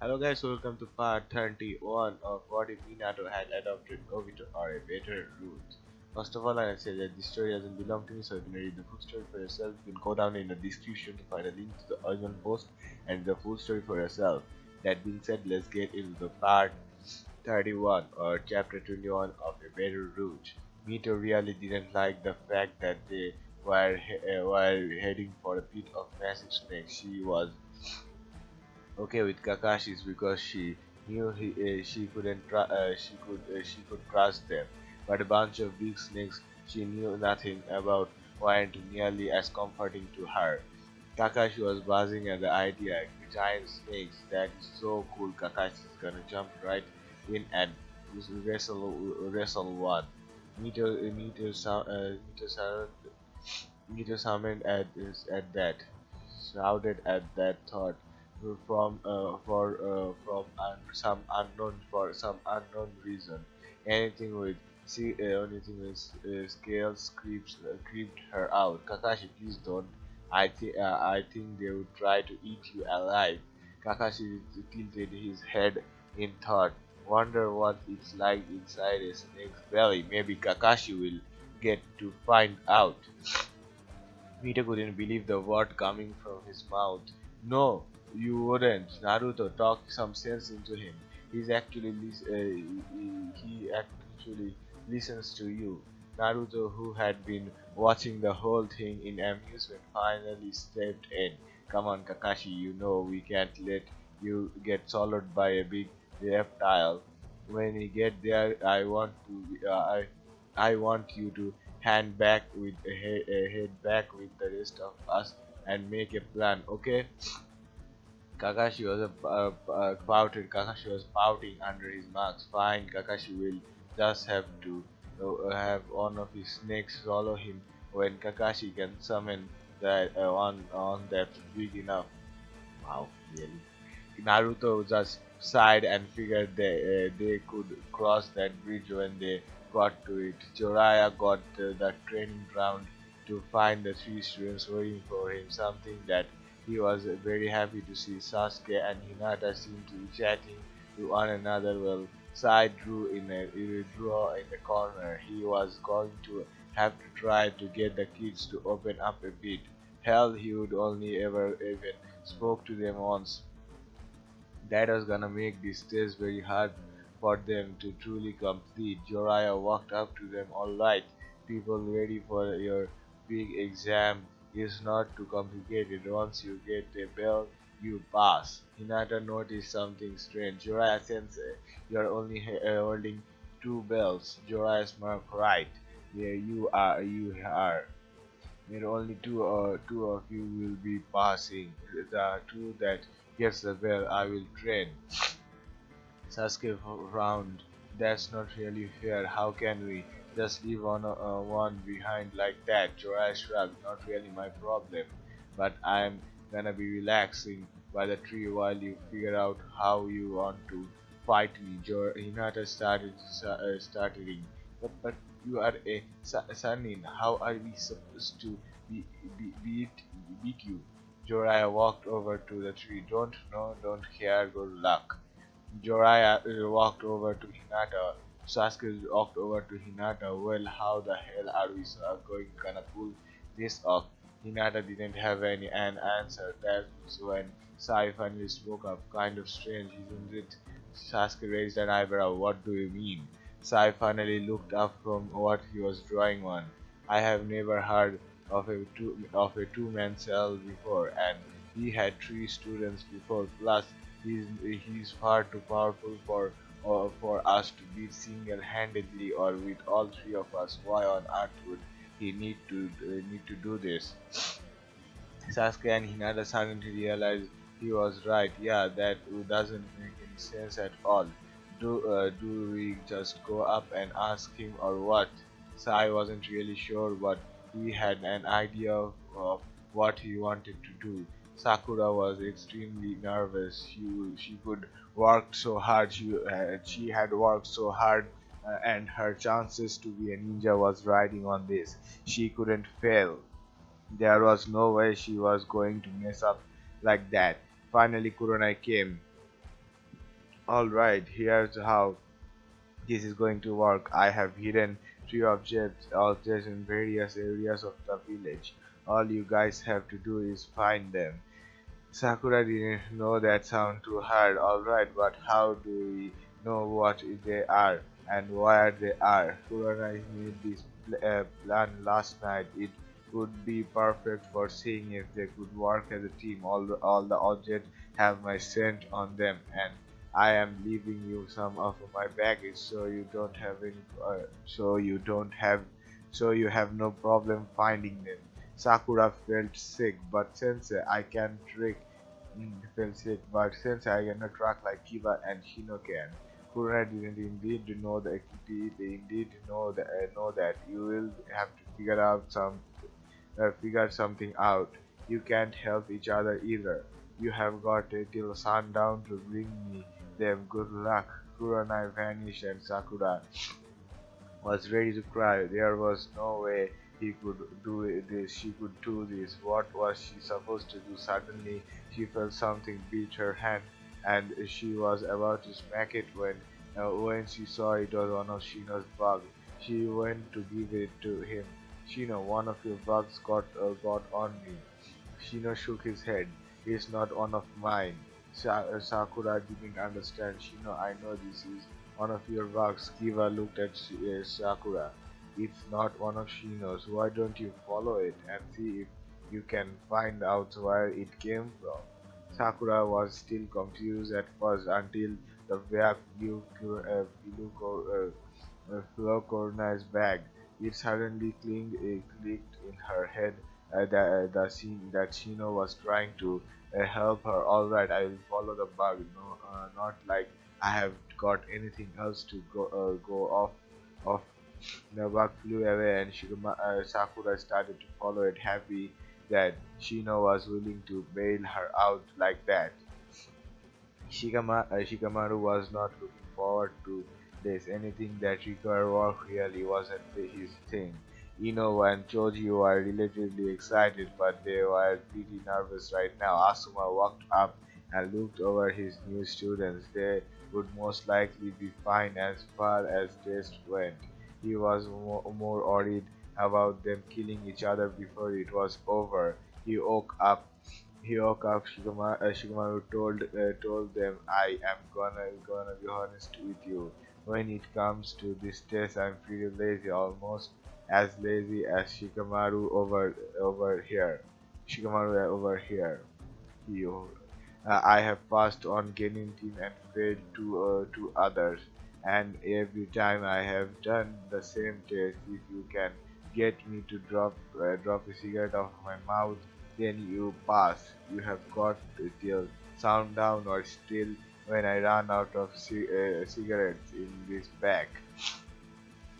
Hello guys, welcome to part 31 of what if Minato had adopted Obito or a better route. First of all, I'll say that this story doesn't belong to me, so you can read the full story for yourself. You can go down in the description to find a link to the original post and the full story for yourself. That being said, let's get into the part 31 or chapter 21 of a better route. Mito really didn't like the fact that they were heading for a pit of massive snakes. She was okay with Kakashi's because she knew she could trust them, but a bunch of big snakes she knew nothing about weren't nearly as comforting to her. Kakashi was buzzing at the idea. Giant snakes, that is so cool. Kakashi is gonna jump right in and wrestle one. Nito summoned at that, shouted at that thought some unknown reason. Anything with scales creeped her out. Kakashi, please don't. I think they would try to eat you alive. Kakashi tilted his head in thought. Wonder what it's like inside a snake's belly. Maybe Kakashi will get to find out. Peter couldn't believe the word coming from his mouth. No, you wouldn't. Naruto talked some sense into him. He actually listens to you. Naruto, who had been watching the whole thing in amusement, finally stepped in. Come on, Kakashi, you know we can't let you get swallowed by a big reptile. When we get there, I want you to head back with the rest of us and make a plan, okay? Kakashi was pouting under his mask. Fine, Kakashi will just have to have one of his snakes swallow him when Kakashi can summon that on that big enough. Wow, really. Naruto just sighed and figured they could cross that bridge when they got to it. Jiraiya got the training ground to find the three students waiting for him, something that he was very happy to see. Sasuke and Hinata seemed to be chatting to one another while Sai drew in the corner. He was going to have to try to get the kids to open up a bit. Hell, he would only ever even spoke to them once. That was gonna make this test very hard for them to truly complete. Joraya walked up to them. Alright, people ready for your big exam. It's not too complicated. Once you get a bell, you pass. Hinata noticed something strange. Joraya sensei, you're only holding two bells. Joraya smirked. Right. Yeah, you are. There only two of you will be passing. The two that gets the bell I will train. Sasuke frowned. That's not really fair. How can we just leave one behind like that? Jiraiya shrugged. Not really my problem. But I'm gonna be relaxing by the tree while you figure out how you want to fight me. Hinata started stuttering. But you are a Sanin. How are we supposed to be, beat you? Jiraiya walked over to the tree. Don't know, don't care. Good luck. Jiraiya walked over to Hinata. Sasuke walked over to Hinata. Well, how the hell are we gonna pull this off? Hinata didn't have an answer. That's when Sai finally spoke up. Kind of strange, isn't it? Sasuke raised an eyebrow. What do you mean? Sai finally looked up from what he was drawing on. I have never heard of a two-man cell before, and he had three students before. Plus, he's far too powerful for us to beat single-handedly or with all three of us. Why on earth would he need to do this? Sasuke and Hinata suddenly realized he was right. Yeah, that doesn't make any sense at all. Do we just go up and ask him or what? Sai wasn't really sure, but he had an idea of what he wanted to do. Sakura was extremely nervous. She could work so hard. She had worked so hard, and her chances to be a ninja was riding on this. She couldn't fail. There was no way she was going to mess up like that. Finally, Kuronai came. Alright, here's how this is going to work. I have hidden three objects in various areas of the village. All you guys have to do is find them. Sakura didn't know that sound too hard, alright, but how do we know what they are and where they are? Kuranai made this plan last night. It would be perfect for seeing if they could work as a team. All the objects have my scent on them, and I am leaving you some of my baggage so you don't have any, so you don't have, so you have no problem finding them. Sakura felt sick, but since I can trick felt sick, but since I cannot track like Kiba and Shino can, Kuruna didn't indeed know that they indeed know that you will have to figure something out. You can't help each other either. You have got till sundown to bring me them. Good luck. Kuranai vanished and Sakura was ready to cry. There was no way he could this. She could do this. What was she supposed to do? Suddenly, she felt something beat her hand, and she was about to smack it when she saw it was one of Shino's bugs. She went to give it to him. Shino, one of your bugs got on me. Shino shook his head. It's not one of mine. Sakura didn't understand. Shino, I know this is one of your bugs. Kiva looked at Sakura. It's not one of Shino's. Why don't you follow it and see if you can find out where it came from? Sakura was still confused at first until the bag flew Corna's bag. It suddenly clicked in her head that Shino was trying to help her. All right, I will follow the bug. No, not like I have got anything else to go off. The bug flew away, and Sakura started to follow it, happy that Shino was willing to bail her out like that. Shikamaru was not looking forward to this. Anything that required work really wasn't his thing. Ino and Choji were relatively excited, but they were pretty nervous right now. Asuma walked up and looked over his new students. They would most likely be fine as far as tests went. He was more worried about them killing each other before it was over. He woke up Shikamaru told them, "I am gonna be honest with you. When it comes to this test, I'm pretty lazy, almost as lazy as over here. Shikamaru over here. He, I have passed on gaining team and failed to others, and every time I have done the same test. If you can get me to drop a cigarette off my mouth, then you pass. You have got till sundown or still when I run out of cigarettes in this pack.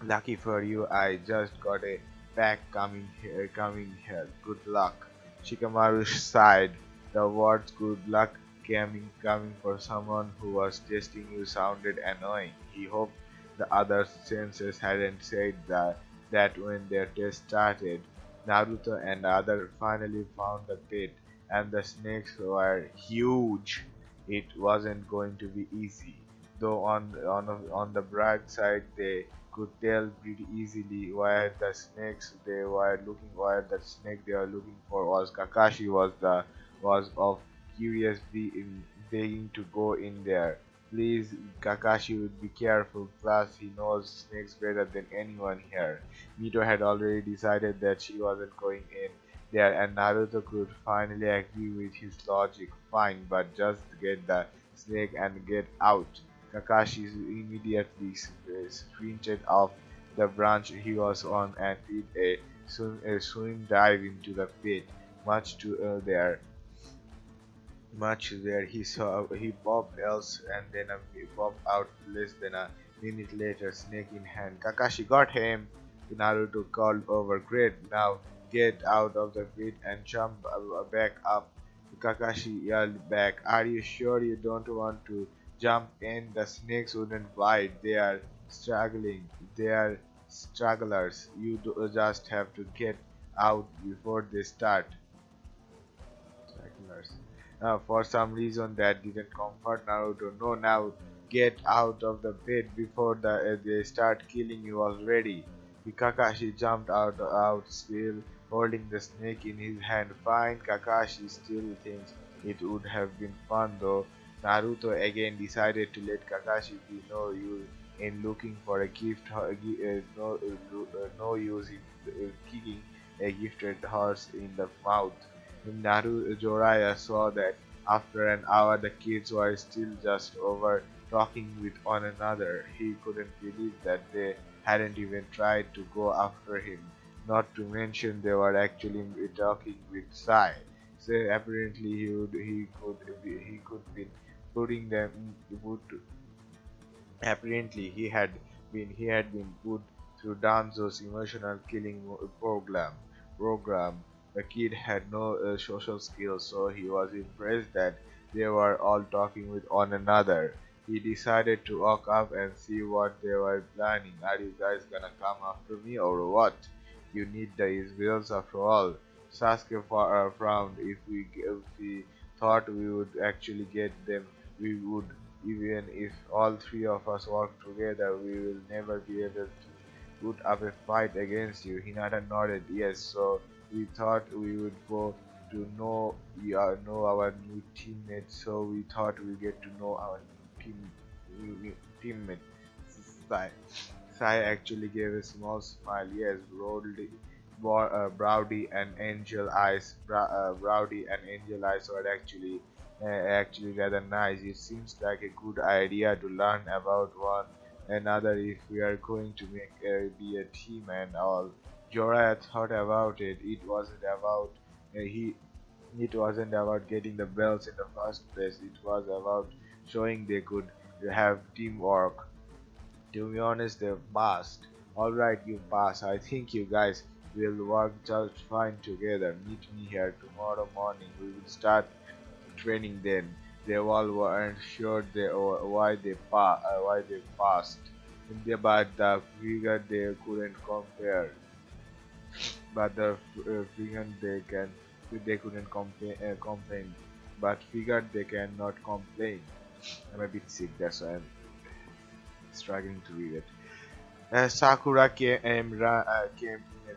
Lucky for you, I just got a pack coming here. Good luck. Shikamaru sighed. The words good luck coming for someone who was testing you sounded annoying. He hoped the other sensors hadn't said that when their test started. Naruto and others finally found the pit, and the snakes were huge. It wasn't going to be easy, though on the bright side they could tell pretty easily where the snake they were looking for was. Kakashi was of curious begging to go in there. Please, Kakashi would be careful, plus he knows snakes better than anyone here. Mito had already decided that she wasn't going in there, and Naruto could finally agree with his logic. Fine, but just get the snake and get out. Kakashi immediately sprinted off the branch he was on and did a swim dive into the pit. Much to much there he popped else and then he popped out less than a minute later, snake in hand. Kakashi got him! Naruto called over. Great, now get out of the pit and jump back up. Kakashi yelled back. Are you sure you don't want to jump in? The snakes wouldn't bite. They are struggling. They are strugglers. Just have to get out before they start. Stragglers. For some reason that didn't comfort Naruto. No, now get out of the bed before they start killing you already. Kakashi jumped out, still holding the snake in his hand. Fine, Kakashi still thinks it would have been fun though. Naruto again decided to let Kakashi be no use in looking for a gift, no use in kicking a gifted horse in the mouth. Naru Joraya saw that after an hour the kids were still just over talking with one another. He couldn't believe that they hadn't even tried to go after him. Not to mention they were actually talking with Sai. So apparently he could be putting them would apparently he had been put through Danzo's emotional killing program. The kid had no social skills, so he was impressed that they were all talking with one another. He decided to walk up and see what they were planning. Are you guys gonna come after me or what? You need these bills after all. Sasuke frowned. If we thought we would actually get them, we would. Even if all three of us work together, we will never be able to put up a fight against you. Hinata nodded. Yes, so we thought we would go to know our new teammates. So we thought we get to know our new teammate. Sai. Sai actually gave a small smile. Yes, Browdy and Browdy and Angel Eyes were actually rather nice. It seems like a good idea to learn about one another if we are going to be a team and all. Jorah thought about it. He. It wasn't about getting the bells in the first place. It was about showing they could have teamwork. To be honest, they passed. Alright, you pass. I think you guys will work just fine together. Meet me here tomorrow morning. We will start training then. They all weren't sure why they passed. But the figured they couldn't compare. But the figured they couldn't complain. But figured they cannot complain. I'm a bit sick, that's why I'm struggling to read it. Sakura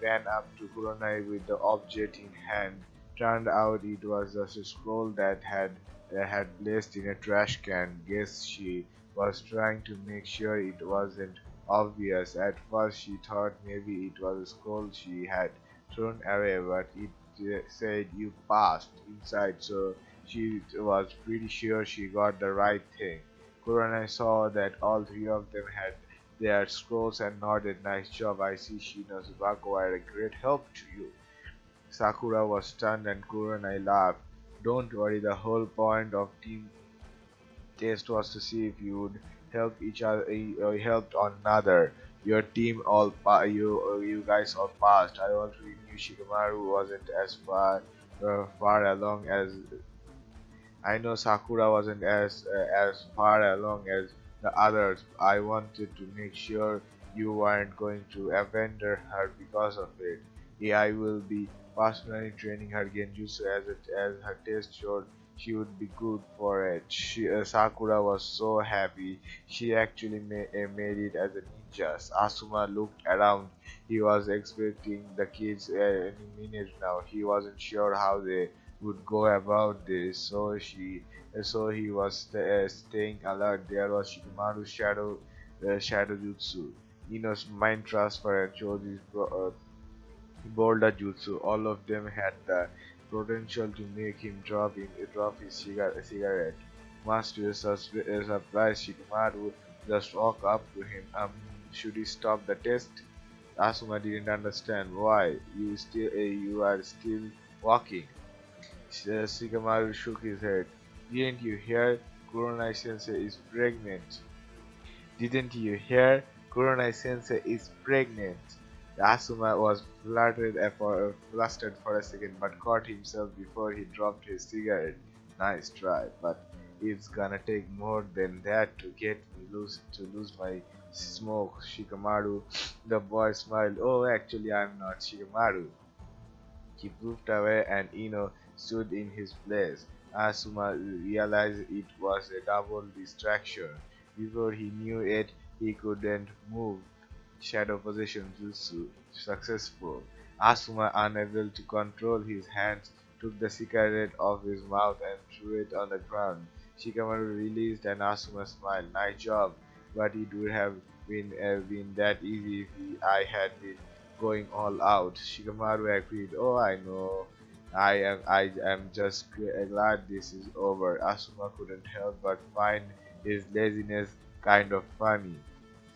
ran up to Kuronai with the object in hand. Turned out it was just a scroll that had placed in a trash can. Guess she was trying to make sure it wasn't obvious. At first she thought maybe it was a scroll she had thrown away, but it said you passed inside, so she was pretty sure she got the right thing. Kuronai saw that all three of them had their scrolls and nodded. Nice job. I see Shino Zubako were a great help to you. Sakura was stunned and Kurenai laughed. Don't worry, the whole point of team test was to see if you would help each other or helped one another. Your team you guys all passed. I already knew Shikamaru wasn't as far along as I know Sakura wasn't as far along as the others. I wanted to make sure you weren't going to abandon her because of it. Yeah, I will be personally training her genjutsu as her test showed she would be good for it. Sakura was so happy she actually made it as a ninja. Asuma looked around. He was expecting the kids any minute now. He wasn't sure how they would go about this. So he was staying alert. There was Shikamaru's shadow jutsu, Ino's mind transfer, and Choji's boulder jutsu. All of them had the potential to make him drop his cigarette. Much to his surprise, Shikamaru just walked up to him. Should he stop the test? Asuma didn't understand why. You are still walking. Shikamaru shook his head. Didn't you hear? Kuronai sensei is pregnant. Didn't you hear? Kuronai sensei is pregnant. Asuma was flustered for a second but caught himself before he dropped his cigarette. Nice try, but it's gonna take more than that to get me to lose my smoke. Shikamaru, the boy smiled. Oh, actually, I'm not Shikamaru. He moved away and Ino stood in his place. Asuma realized it was a double distraction. Before he knew it, he couldn't move. Shadow possession jutsu successful. Asuma, unable to control his hands, took the cigarette off his mouth and threw it on the ground. Shikamaru released and Asuma smiled. Nice job, but it would have been that easy if I had been going all out. Shikamaru agreed. Oh, I know. I am just glad this is over. Asuma couldn't help but find his laziness kind of funny.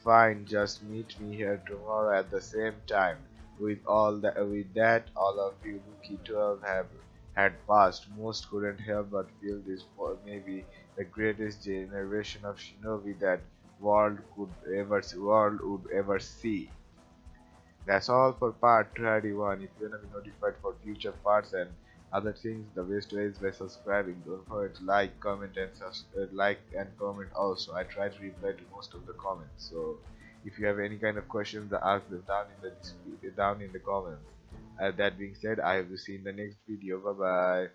Fine, just meet me here tomorrow at the same time. With that, all of you Rookie 12 have had passed. Most couldn't help but feel this maybe the greatest generation of shinobi that world would ever see. That's all for part 31. If you want to be notified for future parts and other things, the best way is by subscribing. Don't forget to like and comment also. I try to reply to most of the comments. So if you have any kind of questions, ask them down in the comments. That being said, I have to see you in the next video. Bye bye.